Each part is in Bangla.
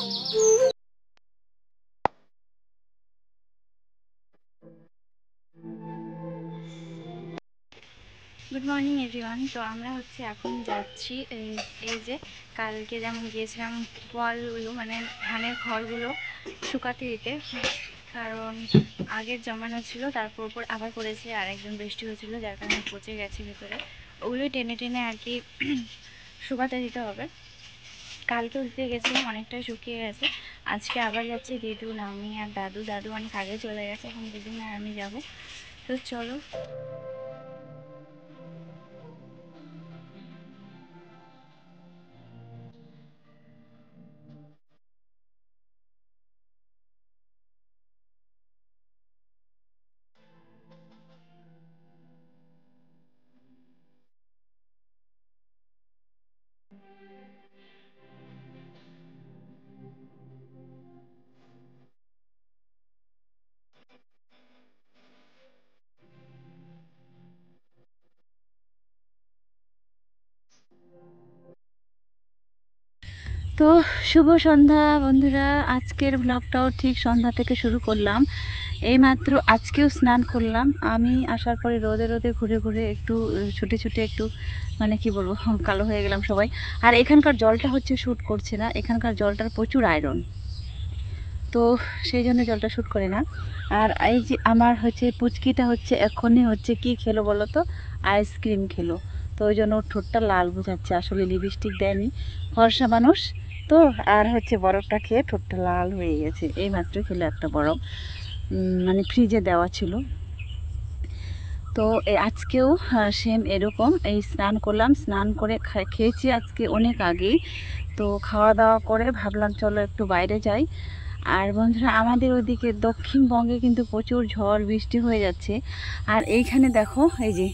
Good morning everyone. তো আমরা এখন যাচ্ছি এই যে কালকে যেমন গিয়েছিলাম বলগুলো মানে ধানের খড়গুলো শুকাতে দিতে, কারণ আগের জমানো ছিল তারপর উপর আবার পড়েছে আর একজন বৃষ্টি হয়েছিল যার কারণে পচে গেছে ভেতরে, ওগুলো টেনে টেনে আর কি শুকাতে দিতে হবে। কালকেও দিতে গেছিলাম, অনেকটাই শুকিয়ে গেছে। আজকে আবার যাচ্ছি দিদু, আমি আর দাদু। দাদু অনেক আগে চলে গেছে, এখন দিদু আর আমি যাবো। তো চলো। তো শুভ সন্ধ্যা বন্ধুরা, আজকের ব্লগটাও ঠিক সন্ধ্যা থেকে শুরু করলাম। এইমাত্র আজকেও স্নান করলাম। আমি আসার পরে রোদে রোদে ঘুরে ঘুরে একটু ছুটে ছুটে একটু মানে কি বলবো কালো হয়ে গেলাম সবাই। আর এখানকার জলটা শ্যুট করছে না, এখানকার জলটার প্রচুর আয়রন, তো সেই জন্য জলটা শ্যুট করে না। আর এই যে আমার পুচকিটা এখনই কি খেলো বলো তো, আইসক্রিম খেলো। তো ওই জন্য ওর ঠোঁটটা লাল বোঝাচ্ছে, আসলে লিপস্টিক দেয়নি, ফর্সা মানুষ তো। আর বরফটা খেয়ে ঠোঁটটা লাল হয়ে গেছে। এই মাত্র খেলো একটা বরফ, মানে ফ্রিজে দেওয়া ছিল। তো আজকেও সেম এরকম এই স্নান করলাম, স্নান করে খেয়েছি আজকে অনেক আগেই। তো খাওয়া দাওয়া করে ভাবলাম চলো একটু বাইরে যাই। আর বন্ধুরা, আমাদের ওইদিকে দক্ষিণবঙ্গে কিন্তু প্রচুর ঝড় বৃষ্টি হয়ে যাচ্ছে। আর এইখানে দেখো এই যে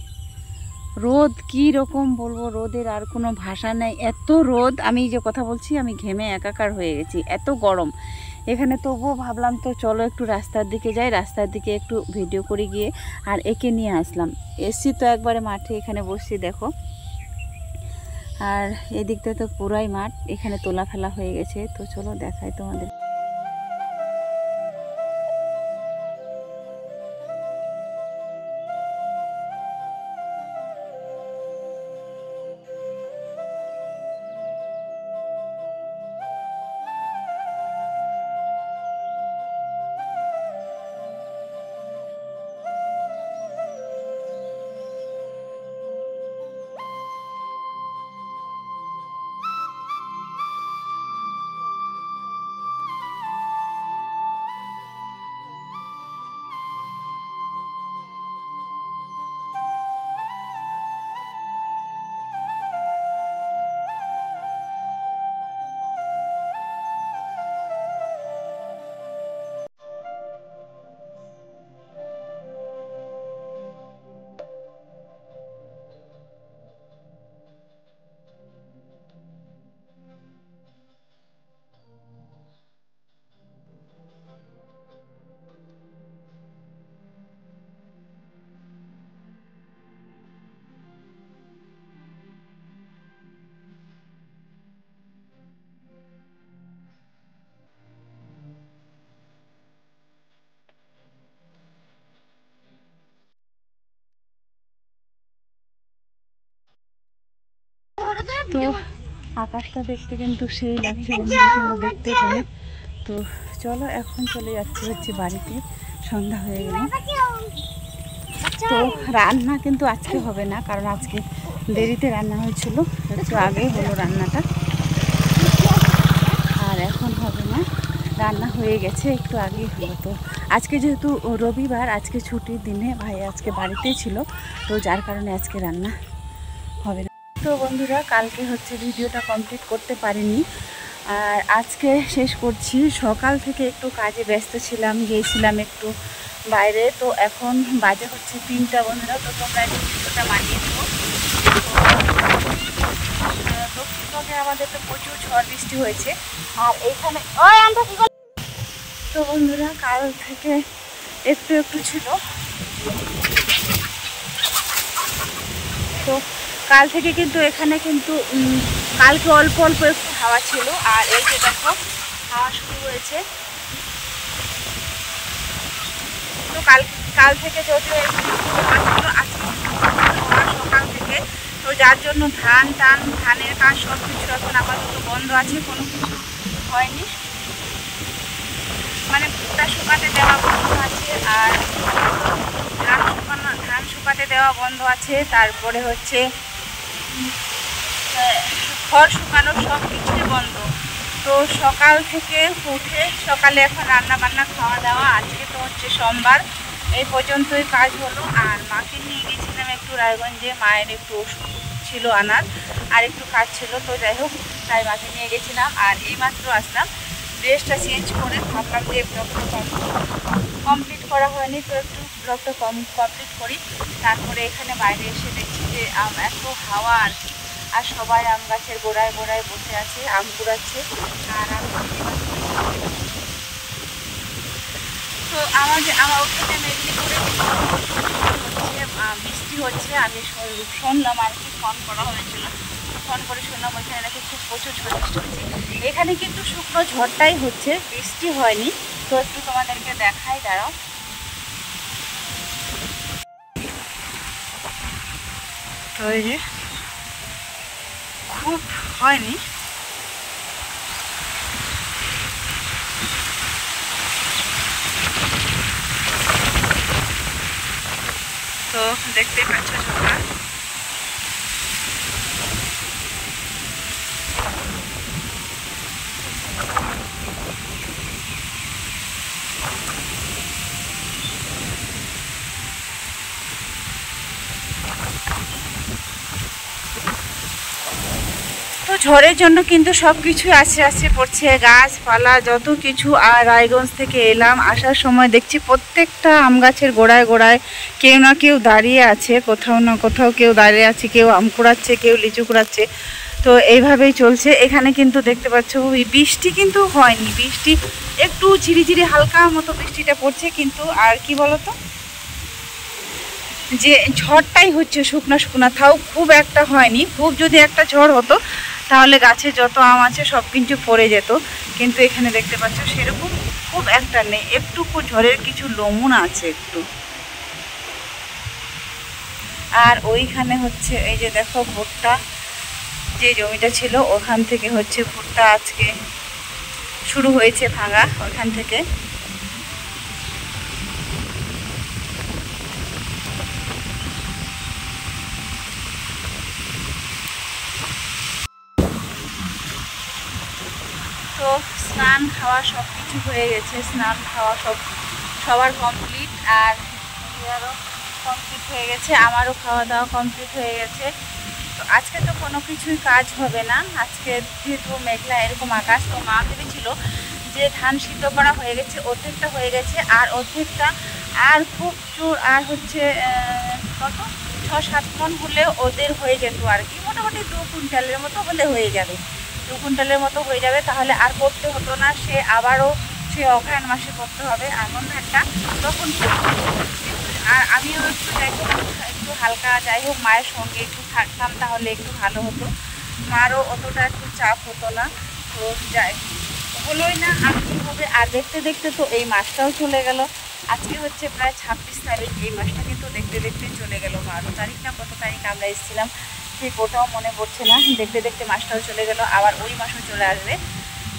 রোদ, কি রকম বলবো, রোদের আর কোনো ভাষা নেই। এত রোদ, আমি যে কথা বলছি আমি ঘেমে একাকার হয়ে গেছি, এত গরম এখানে। তবুও ভাবলাম তো চলো একটু রাস্তার দিকে যাই, রাস্তার দিকে একটু ভিডিও করে গিয়ে আর একে নিয়ে আসলাম। এসছি তো একবারে মাঠে, এখানে বসছি দেখো। আর এদিকটা তো পুরাই মাঠ, এখানে তোলা ফেলা হয়ে গেছে। তো চলো দেখাই তোমাদের। তো আকাশটা দেখতে কিন্তু সেই লাগছে দেখতে পেলে। তো চলো এখন চলে যাচ্ছি বাড়িতে, সন্ধ্যা হয়ে গেল। তো রান্না কিন্তু আজকে হবে না, কারণ আজকে দেরিতে রান্না হয়েছিল, একটু আগেই হলো রান্নাটা, আর এখন হবে না। রান্না হয়ে গেছে, একটু আগেই হলো। তো আজকে যেহেতু রবিবার, আজকে ছুটির দিনে ভাই আজকে বাড়িতেই ছিল, তো যার কারণে আজকে রান্না হবে না। তো বন্ধুরা, কালকে ভিডিওটা কমপ্লিট করতে পারিনি, আর আজকে শেষ করছি। সকাল থেকে একটু কাজে ব্যস্ত ছিলাম, গিয়েছিলাম একটু বাইরে। তো এখন বাজে 3টা বন্ধুরা। তো তোমরা একটু ভিডিওটা বানিয়ে দেবো। দক্ষিণবঙ্গে আমাদের তো প্রচুর ঝড় বৃষ্টি হয়েছে, আর এইখানে তো বন্ধুরা কাল থেকে একটু একটু ছিল। তো কাল থেকে কিন্তু এখানে কিন্তু কালকে অল্প অল্প একটু হাওয়া ছিল। আর এই যে দেখো খাওয়া শুরু হয়েছে। তো কাল থেকে যদিও আজকে সকাল থেকে, তো যার জন্য ধানের কাজ সব কিছু এখন আপাতত বন্ধ আছে, কোনো কিছু হয়নি। মানে ভুট্টা শুকাতে দেওয়া বন্ধ আছে, আর ধান শুকাতে দেওয়া বন্ধ আছে। তারপরে হচ্ছে খড় শুকানোর সব কিছুই বন্ধ। তো সকাল থেকে উঠে সকালে এখন রান্না বান্না খাওয়া দাওয়া, আজকে তো হচ্ছে সোমবার, এই পর্যন্তই কাজ হলো। আর মাকে নিয়ে গেছিলাম একটু রায়গঞ্জে, মায়ের একটু ওষুধ ছিল আনার, আর একটু কাজ ছিল, তো যাই হোক তাই মাকে নিয়ে গেছিলাম। আর এইমাত্র আসলাম, ড্রেসটা চেঞ্জ করে ভাবলাম যে ব্লগটা কমপ্লিট করা হয়নি, তো একটু ব্লগটা কমপ্লিট করি। তারপরে এখানে বাইরে এসে দেখছি যে এত হাওয়া আর কি, আর সবাই আম গাছের গোড়ায় গোড়ায় বসে আছে, আম কুড়াচ্ছে। আর আমি তো আমার ওখানে মেদিনীপুরে বৃষ্টি হচ্ছে, আমি শুনলাম আর কি, ফোন করা হয়েছিল, ফোন করে শুনলাম ওইখানে নাকি খুব প্রচুর ঝড় বৃষ্টি হচ্ছে। এখানে কিন্তু শুকনো ঝড়টাই হচ্ছে, বৃষ্টি হয়নি। তো একটু তোমাদেরকে দেখাই, দাঁড়াও। তো এই যে খুব হয়নি, তো দেখতেই পাচ্ছ ঝড়টা। তো ঝড়ের জন্য কিন্তু সব কিছুই আস্তে আস্তে পড়ছে, গাছপালা যত কিছু। আর রায়গঞ্জ থেকে এলাম, আসার সময় দেখছি প্রত্যেকটা আম গাছের গোড়ায় গোড়ায় কেউ না কেউ দাঁড়িয়ে আছে, কোথাও না কোথাও কেউ দাঁড়িয়ে আছে, কেউ আম কুড়াচ্ছে, কেউ লিচু কুড়াচ্ছে। তো এইভাবেই চলছে। এখানে কিন্তু দেখতে পাচ্ছ বৃষ্টি কিন্তু হয়নি, বৃষ্টি একটু ঝিরিঝিরি হালকা মতো বৃষ্টিটা পড়ছে, কিন্তু আর কি বলতো, যে ঝড়টাই হচ্ছে শুকনা শুকনা, তাও খুব একটা হয়নি। খুব যদি একটা ঝড় হতো তাহলে গাছে যত আম আছে সব কিছু পড়ে যেত, কিন্তু এখানে দেখতে পাচ্ছ সেরকম খুব একটা নেই, একটুকু ঝড়ের কিছু নমুনা আছে একটু। আর ওইখানে হচ্ছে এই যে দেখো ভুট্টা, যে জমিটা ছিল ওখান থেকে হচ্ছে ভুট্টা আজকে শুরু হয়েছে ভাঙা, ওখান থেকে। তো স্নান খাওয়া সব কিছু হয়ে গেছে, স্নান খাওয়া সবার কমপ্লিট, আর ইয়ারও কমপ্লিট হয়ে গেছে, আমারও খাওয়া দাওয়া কমপ্লিট হয়ে গেছে। তো আজকে তো কোনো কিছুই কাজ হবে না, আজকে যেহেতু মেঘলা এরকম আকাশ। তো মা ভেবেছিল যে ধান সিদ্ধ করা হয়ে গেছে, অর্ধেকটা হয়ে গেছে, আর অর্ধেকটা আর খুব জোর, আর হচ্ছে কত 6-7 মণ হলে ওদের হয়ে যেত আর কি, মোটামুটি 2 কুইন্টালের মতো হলে হয়ে যাবে, 2 কুইন্টালের মতো হয়ে যাবে। তাহলে আর করতে হতো না, সে আবারও সে অঘ্রাণ মাসে করতে হবে এমন ধানটা, তখন। আর আমিও একটু যাই হোক একটু হালকা, যাই হোক মায়ের সঙ্গে একটু থাকতাম তাহলে একটু ভালো হতো, মারও অতটা একটু চাপ হতো না। তো যাই হলোই না, আর কী হবে। আর দেখতে দেখতে তো এই মাসটাও চলে গেল, আজকে হচ্ছে প্রায় 26 তারিখ, এই মাসটা কিন্তু দেখতে দেখতে চলে গেল। 12 তারিখ না কত তারিখ আমরা এসেছিলাম ঠিক ওটাও মনে পড়ছে না, দেখতে দেখতে মাসটাও চলে গেল, আবার ওই মাসও চলে আসবে।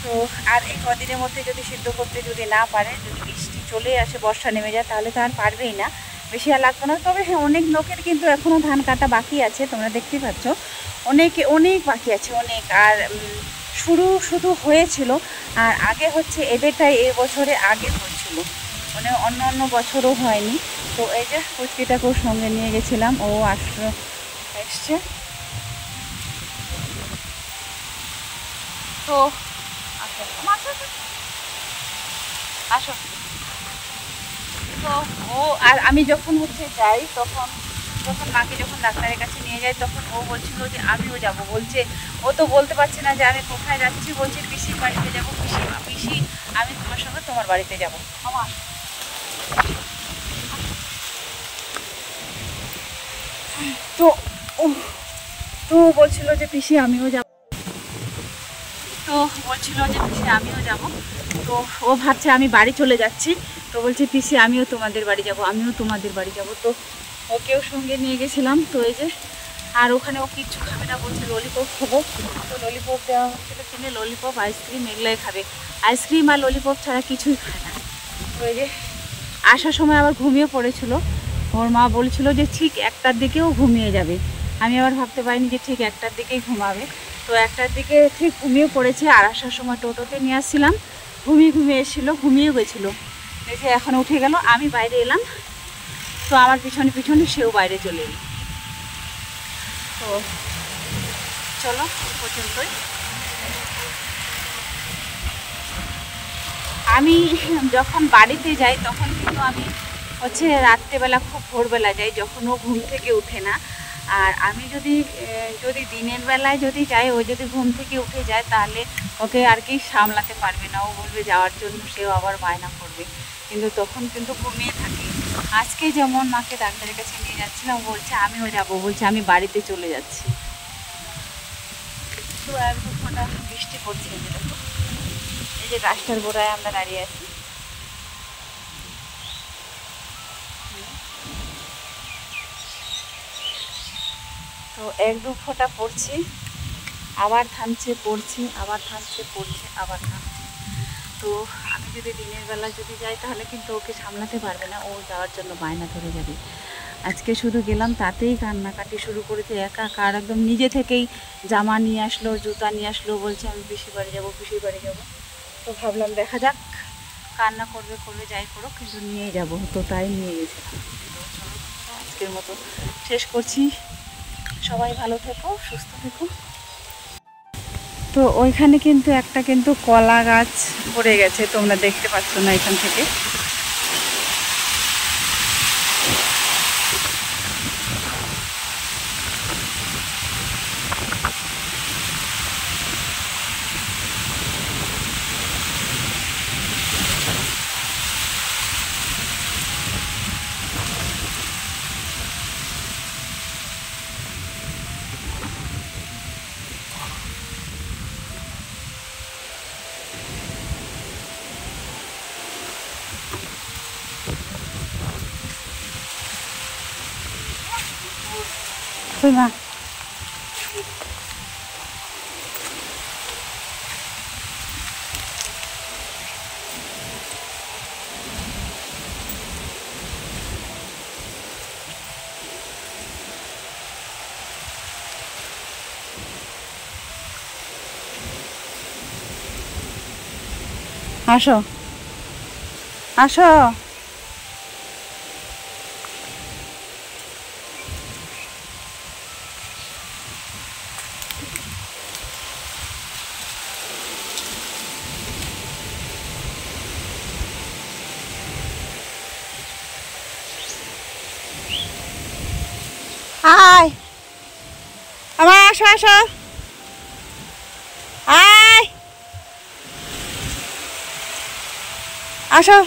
তো আর এই কদিনের মধ্যে যদি সিদ্ধ করতে যদি না পারে, যদি বৃষ্টি চলে আসে, বর্ষা নেমে যায়, তাহলে তো আর পারবেই না, বেশি আর লাগবে না। তবে হ্যাঁ, অনেক লোকের কিন্তু এখনও ধান কাটা বাকি আছে, তোমরা দেখতে পাচ্ছ অনেক বাকি আছে, অনেক। আর শুধু হয়েছিল, আর আগে হচ্ছে এদেরটাই এবছরে আগে হয়েছিল, মানে অন্য বছরও হয়নি। তো এই যে পুচকিটাকেও সঙ্গে নিয়ে গেছিলাম, ও এসছে। তো আসো। তো ও আর আমি যখন হচ্ছে যাই, যখন মাকে যখন ডাক্তারের কাছে নিয়ে যাই, তখন ও বলছিল যে আমিও যাব, বলছে ও তো বলতে পারছে না যে আমি কোথায় যাচ্ছি, বলছে পিসির বাড়িতে যাবো, পিসি আমি তোমার সঙ্গে তোমার বাড়িতে যাবো। আমার তো ও বলছিল যে পিসি আমিও যাব। তো বলছিল যে পিসি আমিও যাব। তো ও ভাবছে আমি বাড়ি চলে যাচ্ছি, তো বলছে পিসি আমিও তোমাদের বাড়ি যাব, আমিও তোমাদের বাড়ি যাব। তো ওকেও সঙ্গে নিয়ে গেছিলাম। তো এই যে, আর ওখানে ও কিচ্ছু খাবে না, বলছে ললিপপ খাবো। তো ললিপপ দেওয়া হচ্ছিলো কিনে, ললিপপ আইসক্রিম এগুলোই খাবে। আইসক্রিম আর ললিপপ ছাড়া কিছুই খায় না। তো এই যে আসার সময় আবার ঘুমিয়ে পড়েছিল। ওর মা বলছিল যে ঠিক 1টার দিকেও ঘুমিয়ে যাবে। আমি আবার ভাবতে পারিনি যে ঠিক 1টার দিকেই ঘুমাবে। তো 1টার দিকে ঠিক ঘুমিয়ে পড়েছে। আর আসার সময় টোটোতে নিয়ে আসছিলাম, ঘুমিয়ে এসেছিলো, ঘুমিয়ে গেছিলো। দেখে এখন উঠে গেল, আমি বাইরে এলাম। তো আমার পিছনে পিছনে সেও বাইরে চলে এলো। তো চলো পর্যন্তই। আমি যখন বাড়িতে যাই তখন কিন্তু আমি হচ্ছে রাত্রেবেলা, খুব ভোরবেলা যাই, যখন ও ঘুম থেকে ওঠে না। আর আমি যদি দিনের বেলায় যদি যাই, ও যদি ঘুম থেকে উঠে যায়, তাহলে ওকে আর কি সামলাতে পারবে না। ও বলবে যাওয়ার জন্য, সেও আবার বায়না করবে, কিন্তু তখন কিন্তু ঘুমিয়ে থাকে। আজকে যেমন মাকে ডাক্তারের কাছে নিয়ে যাচ্ছিলাম, বলছে আমিও যাবো, বলছে আমি বাড়িতে চলে যাচ্ছি। তো 1-2 ফোঁটা বৃষ্টি পড়ছে। এই যে গাছটার গোড়ায় আমরা দাঁড়িয়ে আছি। তো 1-2 ফোঁটা পড়ছে, আবার থামছে, পড়ছে, আবার থামছে, পড়ছে, আবার থামছে। তো আমি যদি দিনের বেলা যদি যাই, তাহলে কিন্তু ওকে সামলাতে পারবে না, ও যাওয়ার জন্য বায়না ধরে যাবে। আজকে শুধু গেলাম, তাতেই কান্নাকাটি শুরু করেছে একাকার, একদম নিজে থেকেই জামা নিয়ে আসলো, জুতা নিয়ে আসলো, বলছে আমি পিসির বাড়ি যাবো, পিসির বাড়ি যাবো। তো ভাবলাম দেখা যাক, কান্না করবে যাই করো, কিন্তু নিয়ে যাব। তো তাই নিয়ে গেছিলাম। আজকের মতো শেষ করছি। সবাই ভালো থেকো, সুস্থ থেকো। তো ওইখানে কিন্তু একটা কলা গাছ পড়ে গেছে, তোমরা দেখতে পাচ্ছ না এখান থেকে। মা আসো, আসো। আয় আমার, আসো আসো, আয় আসো,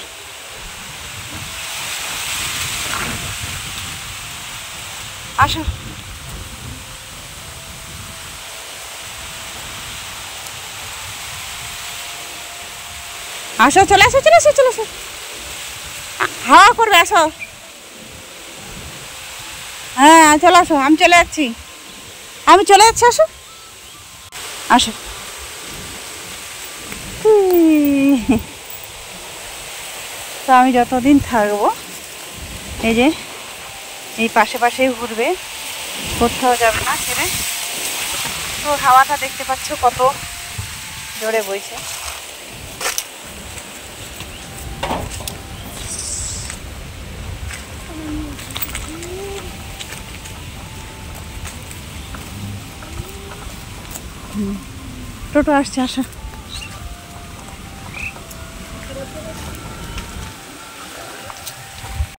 আসো, আসো, চলে আসো, চলে আসো, চলে আসো, হাওয়া করবে, আসো। হ্যাঁ চলে আসো, আমি চলে যাচ্ছি, আমি চলে যাচ্ছি, আসো আসো। তো আমি যতদিন থাকবো, এই যে এই পাশেই ঘুরবে, কোথাও যাবে না ছেড়ে। তো হাওয়াটা দেখতে পাচ্ছ কত জোরে বইছে। টোটো আসছে, আসো।